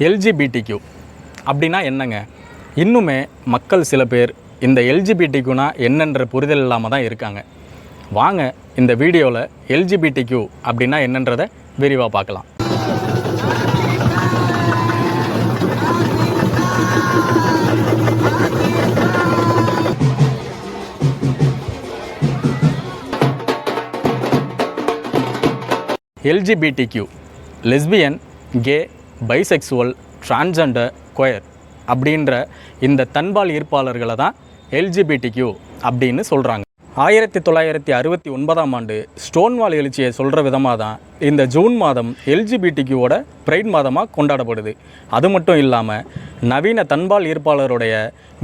LGBTQ அப்படின்னா என்னங்க? இன்னுமே மக்கள் சில பேர் இந்த எல்ஜிபிடிக்யூனா என்னன்ற புரிதல் இல்லாமல் தான் இருக்காங்க. வாங்க இந்த வீடியோவில் எல்ஜிபிடிக்யூ அப்படின்னா என்னன்றதை விரிவாக பார்க்கலாம். LGBTQ lesbian, K, bisexual, transgender, queer அப்படின்ற இந்த தன்பால் ஈர்ப்பாளர்களை தான் எல்ஜிபிடிக்யூ அப்படின்னு சொல்கிறாங்க. 1969ஆம் ஆண்டு ஸ்டோன்வால் எழுச்சியை சொல்கிற விதமாக தான் இந்த ஜூன் மாதம் எல்ஜிபிடிக்யூவோட பிரைட் மாதமாக கொண்டாடப்படுது. அது மட்டும் இல்லாமல் நவீன தன்பால் ஈர்ப்பாளருடைய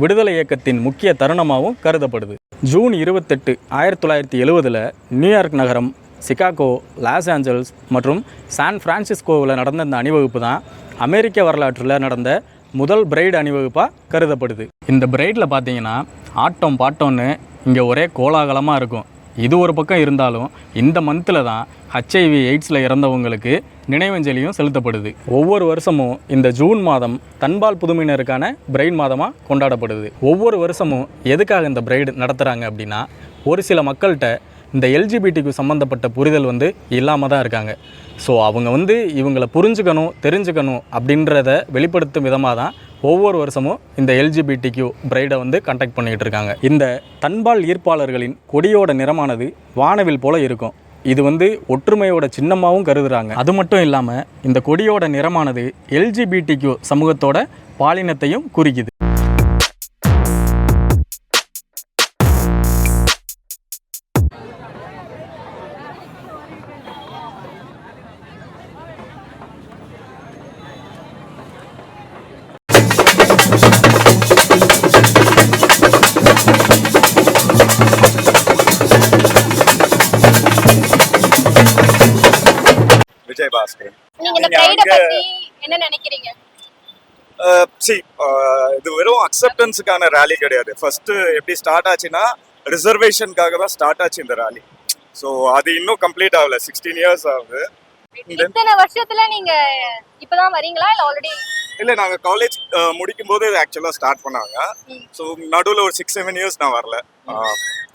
விடுதலை இயக்கத்தின் முக்கிய தருணமாகவும் கருதப்படுது. ஜூன் 28, 1970 நியூயார்க் நகரம், சிகாகோ, லாஸ் ஏஞ்சல்ஸ் மற்றும் சான் பிரான்சிஸ்கோவில் நடந்த இந்த அணிவகுப்பு தான் அமெரிக்க வரலாற்றில் நடந்த முதல் பிரைடு அணிவகுப்பாக கருதப்படுது. இந்த பிரைடில் பார்த்தீங்கன்னா ஆட்டம் பாட்டம்னு இங்கே ஒரே கோலாகலமாக இருக்கும். இது ஒரு பக்கம் இருந்தாலும் இந்த மந்தில் தான் HIV எய்ட்ஸில் இறந்தவங்களுக்கு நினைவஞ்சலியும் செலுத்தப்படுது. ஒவ்வொரு வருஷமும் இந்த ஜூன் மாதம் தன்பால் புதுமையினருக்கான பிரைட் மாதமாக கொண்டாடப்படுது. ஒவ்வொரு வருஷமும் எதுக்காக இந்த பிரைடு நடத்துகிறாங்க அப்படின்னா, ஒரு சில மக்கள்கிட்ட இந்த எல்ஜிபிடிக்கு சம்மந்தப்பட்ட புரிதல் இல்லாமல் தான் இருக்காங்க. ஸோ அவங்க இவங்களை புரிஞ்சுக்கணும், தெரிஞ்சுக்கணும் அப்படின்றத வெளிப்படுத்தும் விதமாக தான் ஒவ்வொரு வருஷமும் இந்த எல்ஜிபிடிக்யூ பிரைடை கண்டக்ட் பண்ணிகிட்டு இருக்காங்க. இந்த தன்பால் ஈர்ப்பாளர்களின் கொடியோட நிறமானது வானவில் போல் இருக்கும். இது ஒற்றுமையோட சின்னமாகவும் கருதுகிறாங்க. அது மட்டும் இல்லாமல் இந்த கொடியோட நிறமானது எல்ஜிபிடிக்யூ சமூகத்தோட பாலினத்தையும் குறிக்குது. விஜய் பாஸ்கர். நீங்க இந்த பிரைட பத்தி என்ன நினைக்கிறீங்க? இது வெறும் அக்செப்டன்ஸுக்கான ரேலி கிடையாது. ஃபர்ஸ்ட் எப்படி ஸ்டார்ட் ஆச்சுன்னா ரிசர்வேஷனுக்காக தான் ஸ்டார்ட் ஆச்சு இந்த ரேலி. ஸோ அது இன்னும் கம்ப்ளீட் ஆகல. 16 இயர்ஸ் ஆகுது. இத்தனை வருஷத்துல நீங்க இப்பதான் வரீங்களா இல்ல ஆல்ரெடி? இல்ல, நாங்க காலேஜ் முடிக்கும் போது ஆக்சுவலா ஸ்டார்ட் பண்ணாங்க. ஸோ நடுவில் ஒரு 6-7 இயர்ஸ் நான் வரல.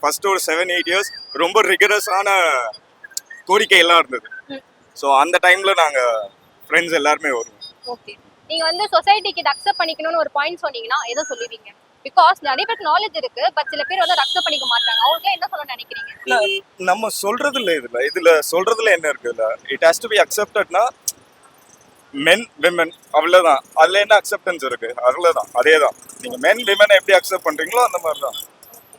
ஃபர்ஸ்ட் ஒரு 7-8 இயர்ஸ் ரொம்ப ரிகரஸான கோரிக்கை எல்லாம் இருந்தது. ஸோ அந்த டைம்ல நாங்க ஃப்ரெண்ட்ஸ் எல்லாருமே வருவோம். ஓகே, நீங்க சொசைட்டிக்கு இதை அக்செப்ட் பண்ணிக்கணும்னு ஒரு பாயிண்ட் சொன்னீங்கன்னா எதை சொல்லுவீங்க? பிகாஸ் நிறைய பேருக்கு நாலேஜ் இருக்கு, பட் சில பேர் அக்செப்ட் பண்ணிக்க மாட்டாங்க. அவங்க என்ன சொல்ல நினைக்கிறீங்க? நம்ம சொல்றதுல இதுல சொல்றதுல என்ன இருக்குல்ல, இட் ஹாஸ் டு பி அக்செப்டட்னா மென் விமன் அவ்வளவுதான். அதுல என்ன அக்செப்டன்ஸ் இருக்கு? அவ்வளவுதான், அதேதான். நீங்க மென் விமன் எப்படி அக்செப்ட் பண்றீங்களோ அந்த மாதிரி தான்.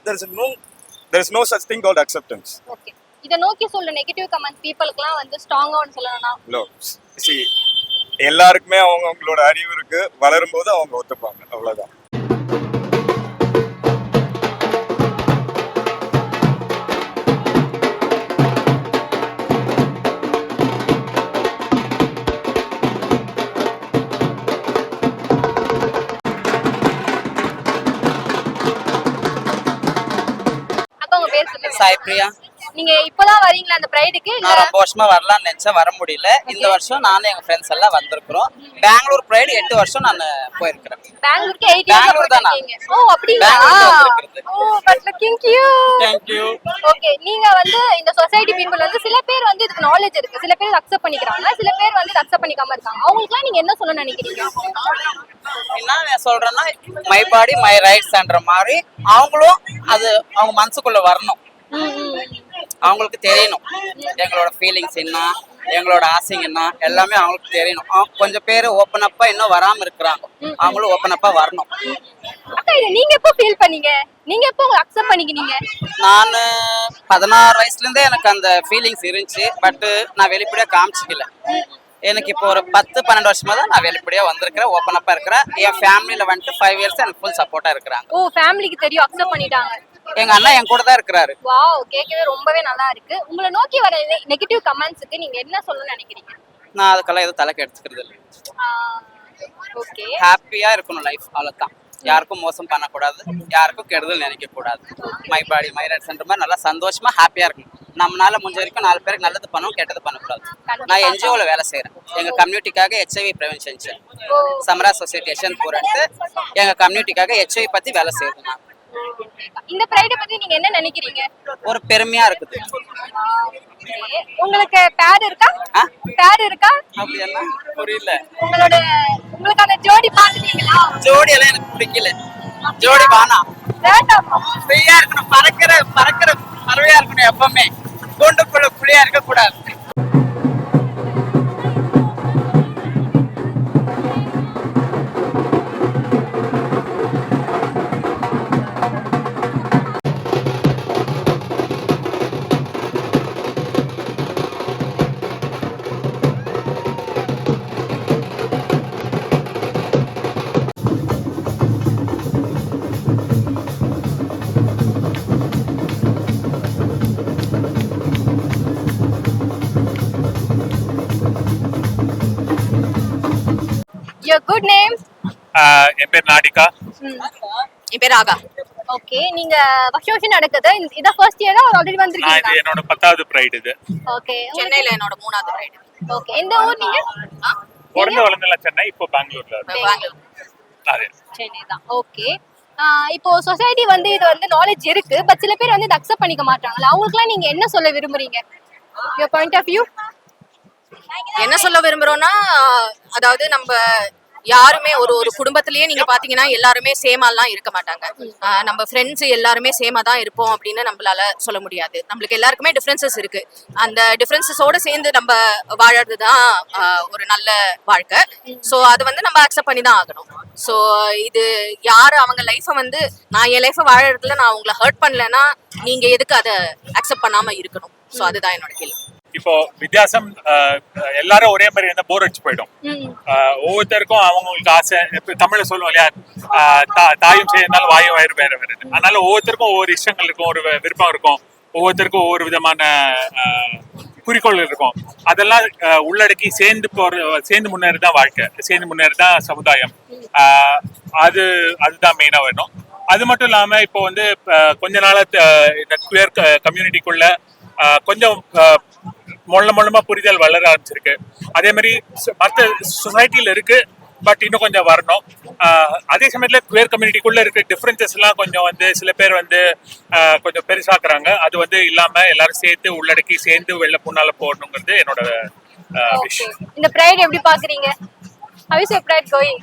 there is no such thing called acceptance. Okay, இத நோக்கி சொல்ற நெகட்டிவ் கமெண்ட்ஸ் பீப்பிள்க்குலாம் ஸ்ட்ராங்கான்னு சொல்லணும்னா எல்லாருக்குமே அவங்களோட அறிவு இருக்கு. வளரும்போது அவங்க ஒத்துப்பாங்க, அவ்வளவுதான். சாய் பிரியா. நீங்க இப்பதான் வரீங்களா அந்த பிரைடுக்கு? நான் ரொம்ப வருஷமா வரலாம்னு நினைச்சேன், வர முடியல. இந்த வருஷம் நானும் எங்க ஃப்ரெண்ட்ஸ் எல்லாம் வந்திருக்கிறோம். பெங்களூர் பிரைடு 8 வருஷம் நான் போயிருக்கிறேன். பெங்களூருக்கு 8 இயர்ஸ் தானா? ஓ அப்படிங்களா? ஓ but looking cute. Thank you. Okay, நீங்க இந்த சொசைட்டி பீப்பிள் சில பேர் இதுக்கு நாலேஜ் இருக்கு, சில பேர் அக்செப்ட் பண்ணிக்கிறாங்க, சில பேர் அக்செப்ட் பண்ணிக்காம இருக்காங்க. அவங்களுக்குலாம் நீங்க என்ன சொல்ல நினைக்கிறீங்க? என்ன நான் சொல்றேன்னா, மை பாடி மை ரைட்ஸ்ன்ற மாதிரி அவங்களும் அது அவங்க மனசுக்குள்ள வரணும். அவங்களுக்கு தெரியணும் எங்களோட ஃபீலிங்ஸ் என்ன, எங்களோட ஆசைங்க என்ன, எல்லாமே அவங்களுக்கு தெரியணும். கொஞ்சம் பேர் ஓப்பன் அப்பா இன்னும் வராம இருக்கிறாங்க, அவங்களும் ஓப்பன் அப்பா வரணும். அக்கா, இத நீங்க எப்போ ஃபீல் பண்ணீங்க? நீங்க எப்போ அக்செப்ட் பண்ணிக்கினீங்க? நான் 16 வயசுல இருந்தே எனக்கு அந்த ஃபீலிங்ஸ் இருந்துச்சு. பட் நான் வெளிப்படையா காமிச்சிக்கல. எனக்கு இப்போ ஒரு 10-12 வருஷமா தான் நான் வெளிப்படையா வந்திருக்கிறேன், ஓப்பன் அப்பா இருக்கிறேன். என் ஃபேமிலியில 5 இயர்ஸ் எனக்கு ஃபுல் சப்போர்ட்டா இருக்கிறாங்க. ஓ, ஃபேமிலிக்கு தெரியும், அக்செப்ட் பண்ணிட்டாங்க. எங்க அண்ணா என் கூட தான் இருக்கிறாரு. வாவ், கேட்கவே ரொம்பவே நல்லா இருக்கு. உங்களை நோக்கி வர நெகட்டிவ் கமெண்ட்ஸ்க்கு நீங்க என்ன சொல்ல நினைக்கிறீங்க? நான் அதுக்கெல்லாம் எதுவும் தலைக்கு எடுத்துக்கிறது இல்லை. ஓகே, ஹாப்பியா இருக்கணும் லைஃப், அவ்வளவுதான். யாருக்கும் மோசம் பண்ணக்கூடாது, யாருக்கும் கெடுதல் நினைக்க கூடாது. மை பாடி மை ரைட்ஸ்ன்ற மாதிரி நல்லா சந்தோஷமா ஹாப்பியா இருக்கணும். நம்மளால முடிஞ்ச வரைக்கும் 4 பேருக்கு நல்லது பண்ணணும், கெட்டது பண்ணக்கூடாது. நான் என்ஜிஓல வேலை செய்யறேன். எங்க கம்யூனிட்டிக்காக HIV ப்ரிவென்ஷன் சமரா சொசைட்டி யஷ்வந்த்பூர்ன்ட்டு எங்க கம்யூனிட்டிக்காக HIV பத்தி வேலை செய்யறேன். நான் இந்த பிரைட பத்தி நீங்க என்ன நினைக்கிறீங்க? ஒரு பெருமையா இருக்குது. உங்களுக்கு பேர் இருக்கா? பேர் இருக்கா? அப்படி எல்லாம் புரியல. உங்களுக்கான ஜோடி பாத்துட்டீங்களா? ஜோடி எல்லாம் எனக்கு பிடிக்கல. ஜோடி வேணாம், வேண்டாமா? ஃப்ரீயா இருக்கணும், பறக்கிற பறவையா இருக்கணும். எப்பவுமே கூண்டுக்குள்ள புள்ளியா இருக்க கூடாது. Your good name? என் பேர் நாடிகா. என் பேர் ஆகா. ஓகே, நீங்க வருஷம் நடக்குது. இத ஃபர்ஸ்ட் இயரா ஆல்ரெடி வந்திருக்கீங்க? இது என்னோட 10வது பிரைட் இது. ஓகே, சென்னையில என்னோட 3வது பிரைட். ஓகே, எந்த ஊர் நீங்க? பிறந்து வளர்ந்தல சென்னை, இப்போ பெங்களூர்ல இருக்கேன். அதே சென்னை தான். ஓகே, இப்போ சொசைட்டி வந்து இது வந்து நாலேஜ் இருக்கு, பட் சில பேர் வந்து இத அக்செப்ட் பண்ணிக்க மாட்டாங்கல. அவங்களுக்குலாம் நீங்க என்ன சொல்ல விரும்புறீங்க? Your point of view? என்ன சொல்ல விரும்புறோம்னா, அதாவது நம்ம யாருமே ஒரு குடும்பத்திலேயே நீங்க பாத்தீங்கன்னா எல்லாருமே சேமாலாம் இருக்க மாட்டாங்க. நம்ம ஃப்ரெண்ட்ஸ் எல்லாருமே சேமா தான் இருப்போம் அப்படின்னு நம்மளால சொல்ல முடியாது. நம்மளுக்கு எல்லாருக்குமே டிஃபரன்சஸ் இருக்கு. அந்த டிஃபரன்சஸோட சேர்ந்து நம்ம வாழறது தான் ஒரு நல்ல வாழ்க்கை. ஸோ அது வந்து நம்ம அக்செப்ட் பண்ணி தான் ஆகணும். ஸோ இது யாரு அவங்க லைஃப்பை வந்து நான் என் லைஃப்பை வாழறதுல நான் உங்களை ஹர்ட் பண்ணலன்னா நீங்க எதுக்கு அதை அக்செப்ட் பண்ணாம இருக்கணும்? ஸோ அதுதான் என்னோட கேள்வி. இப்போ வித்தியாசம் எல்லாரும் ஒரே மாதிரி இருந்தா போர் அடிச்சு போயிடும். ஒவ்வொருத்தருக்கும் அவங்களுக்கு ஆசை. இப்போ தமிழ்ல சொல்லுவோம் இல்லையா, தாயும் சேர்ந்தாலும் வாயும் வயிறு வேற வேறு. அதனால ஒவ்வொருத்தருக்கும் ஒவ்வொரு இஷ்டங்கள் இருக்கும், ஒரு விருப்பம் இருக்கும். ஒவ்வொருத்தருக்கும் ஒவ்வொரு விதமான குறிக்கோள்கள் இருக்கும். அதெல்லாம் உள்ளடக்கி சேர்ந்து முன்னேறதான் வாழ்க்கை, சேர்ந்து முன்னேறதான் சமுதாயம். அதுதான் மெயினா வேணும். அது மட்டும் இல்லாம இப்போ வந்து கொஞ்ச நாளா இந்த குயர் கம்யூனிட்டிக்குள்ள கொஞ்சம் மொல்லமா புரிதல் வளர ஆரம்பிச்சிருக்கு. அதே மாதிரி மற்ற சொசைட்டில இருக்கு, பட் இன்னும் கொஞ்சம் வரணும். அதே சமயத்துல குயர் கம்யூனிட்டிக்குள்ள இருக்க டிஃபரன்சஸ் எல்லாம் கொஞ்சம் வந்து சில பேர் வந்து கொஞ்சம் பெருசாக்குறாங்க. அது வந்து இல்லாம எல்லாரும் சேர்த்து உள்ளடக்கி சேர்ந்து வெளில முன்னால போடணுங்கிறது என்னோட விஷயம். இந்த பிரைட் எப்படி பாக்குறீங்க? How is your pride going?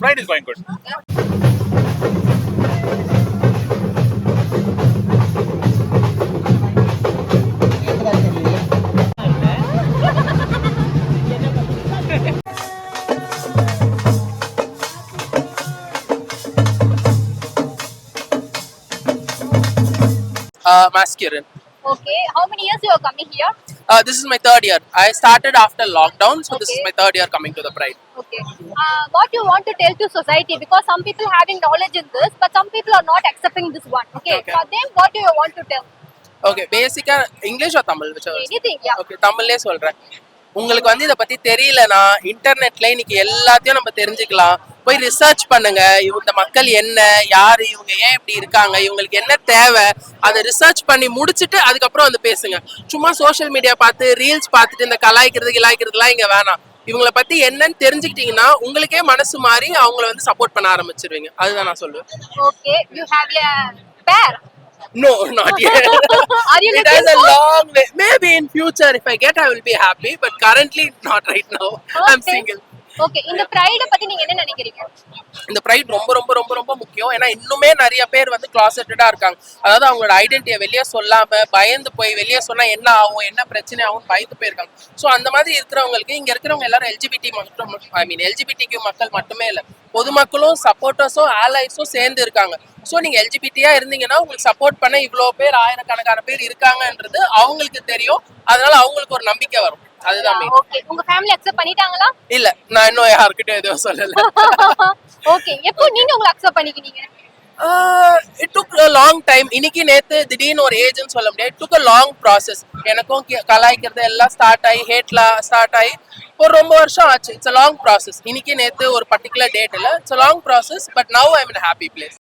Pride is going good. Masculine. Okay, how many years you are coming here? This is my 3rd year. I started after lockdown, so this is my 3rd year coming to the Pride. Okay. What you want to tell to society? Because some people having knowledge in this, but some people are not accepting this one. Okay. For them, what do you want to tell? Okay, basically English or Tamil? Whichever. Anything, yeah. Okay, Tamil சொல்றேன். உங்களுக்கு வந்து இத பத்தி தெரியலனா இன்டர்நெட்ல இன்னைக்கு எல்லாத்தையும் நம்ம தெரிஞ்சுக்கலாம். போய் ரிசர்ச் பண்ணுங்க. இந்த மக்கள் என்ன, யாரு இவங்க, ஏன் இப்படி இருக்காங்க, இவங்களுக்கு என்ன தேவை, அதை ரிசர்ச் பண்ணி முடிச்சுட்டு அதுக்கப்புறம் வந்து பேசுங்க. சும்மா சோஷியல் மீடியா பார்த்து ரீல்ஸ் பார்த்துட்டு இந்த கலாய்க்கிறதுலாம் இங்க வேணாம். இவங்களை பத்தி என்னன்னு தெரிஞ்சுக்கிட்டீங்கன்னா உங்களுக்கே மனசு மாறி அவங்கள வந்து சப்போர்ட் பண்ண ஆரம்பிச்சிருவீங்க. அதுதான் நான் சொல்லுவேன். Okay, you have a pair? No, not yet. Are you It looking has a for? long way. Maybe in future if I get I will be happy, but currently not right now. I'm Okay. single. Okay, இந்த pride பத்தி நீங்க என்ன நினைக்கிறீங்க? இந்த fried ரொம்ப ரொம்ப ரொம்ப ரொம்ப முக்கியம். ஏன்னா இன்னுமே நிறைய பேர் வந்து கிளாசெட்டடா இருக்காங்க. அதாவது அவங்களோட ஐடென்டிட்டியை வெளியே சொல்லாம பயந்து போய் வெளியே சொன்னா என்ன ஆகும், என்ன பிரச்சனை ஆகும் பயந்து போயிருக்காங்க. ஸோ அந்த மாதிரி இருக்கிறவங்களுக்கு இங்க இருக்கிறவங்க எல்லாரும் எல்ஜிபிடிக்யூ மக்கள் மட்டுமே இல்லை, பொதுமக்களும் சப்போர்ட்டர்ஸும் ஆலைஸும் சேர்ந்து இருக்காங்க. ஸோ நீங்க எல்ஜிபிடியா இருந்தீங்கன்னா உங்களுக்கு சப்போர்ட் பண்ண இவ்வளோ பேர் ஆயிரக்கணக்கான பேர் இருக்காங்கன்றது அவங்களுக்கு தெரியும். அதனால அவங்களுக்கு ஒரு நம்பிக்கை வரும். அதுதான் main. Okay, உங்க ஃபேமிலி அக்செப்ட் பண்ணிட்டாங்களா? இல்ல, நான் இன்னும் யார்கிட்டயும் எதுவும் சொல்லல. ஓகே, எப்போ நீங்க உங்களை அக்செப்ட் பண்ணிக்கிட்டீங்க? It took a long time. இன்னைக்கு நேத்து திடீர்னு ஒரு ஏஜ்னு சொல்ல முடியாது. It took a long process. எனக்கும் கலாய்க்கிறது எல்லாம் ஸ்டார்ட் ஆகி ஹேட்லாம் ஸ்டார்ட் ஆகி ஒரு ரொம்ப வருஷம் ஆச்சு. It's a long process. இன்னைக்கு நேத்து ஒரு பர்டிகுலர் டேட் இல்லை. It's a long process. But now I am in happy place.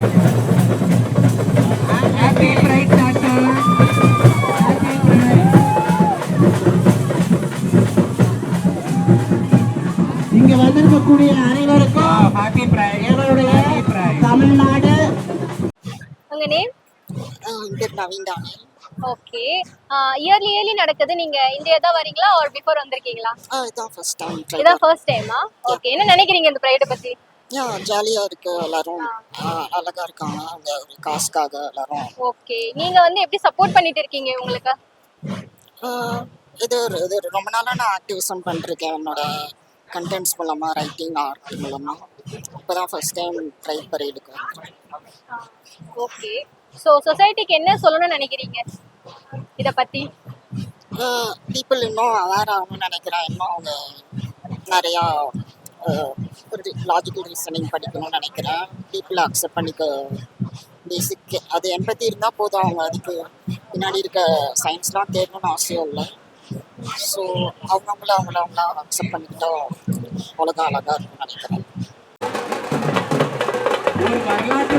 இங்க வந்திருக்கக்கூடிய அனைவருக்கும் ஹாப்பி பிரைட். எங்களுடைய தமிழ்நாடு. உங்க நேம்? நவீன் தானே. ஓகே. இயர்லி நடக்குது. நீங்க இந்த இயர் தான் வரீங்களா ஆர் பிஃபோர் வந்திருக்கீங்களா? இதான் ஃபர்ஸ்ட் டைம். இதான் ஃபர்ஸ்ட் டைமா? ஓகே. என்ன நினைக்கிறீங்க இந்த ப்ரைட பத்தி? ஜாலியா இருக்கு. எல்லாரும் அழகா இருக்காங்க. அவங்க ஒரு காசுக்காக எல்லாரும். ஓகே. நீங்க வந்து எப்படி சப்போர்ட் பண்ணிட்டு இருக்கீங்க உங்களுக்கு? இது ரொம்ப நாளா நான் ஆக்டிவிசம் பண்ணிருக்கேன். என்னோட கண்டென்ட்ஸ் மூலமா, ரைட்டிங், ஆர்ட் மூலமா. இப்போதான் ஃபர்ஸ்ட் டைம் ப்ரைட் பரேடுக்கு. ஓகே. ஸோ சொசைட்டிக்கு என்ன சொல்லணும்னு நினைக்கிறீங்க இதை பத்தி? பீப்புள் இன்னும் அவேர் ஆகணும்னு நினைக்கிறேன். இன்னும் அவங்க நிறையா ஒரு லாஜிக்கல் ரீசனிங் படிக்கணும்னு நினைக்கிறேன். பீப்புளை அக்செப்ட் பண்ணிக்க பேசிக் அது எம்பத்தி இருந்தால் போதும். அவங்க அதுக்கு பின்னாடி இருக்க சயின்ஸ்லாம் தேடணும்னு அவசியம் இல்லை. ஸோ அவங்கள அக்செப்ட் பண்ணிக்கிட்டா உலகம் அழகாக இருக்கும்னு நினைக்கிறேன். ஒரு வரலாற்று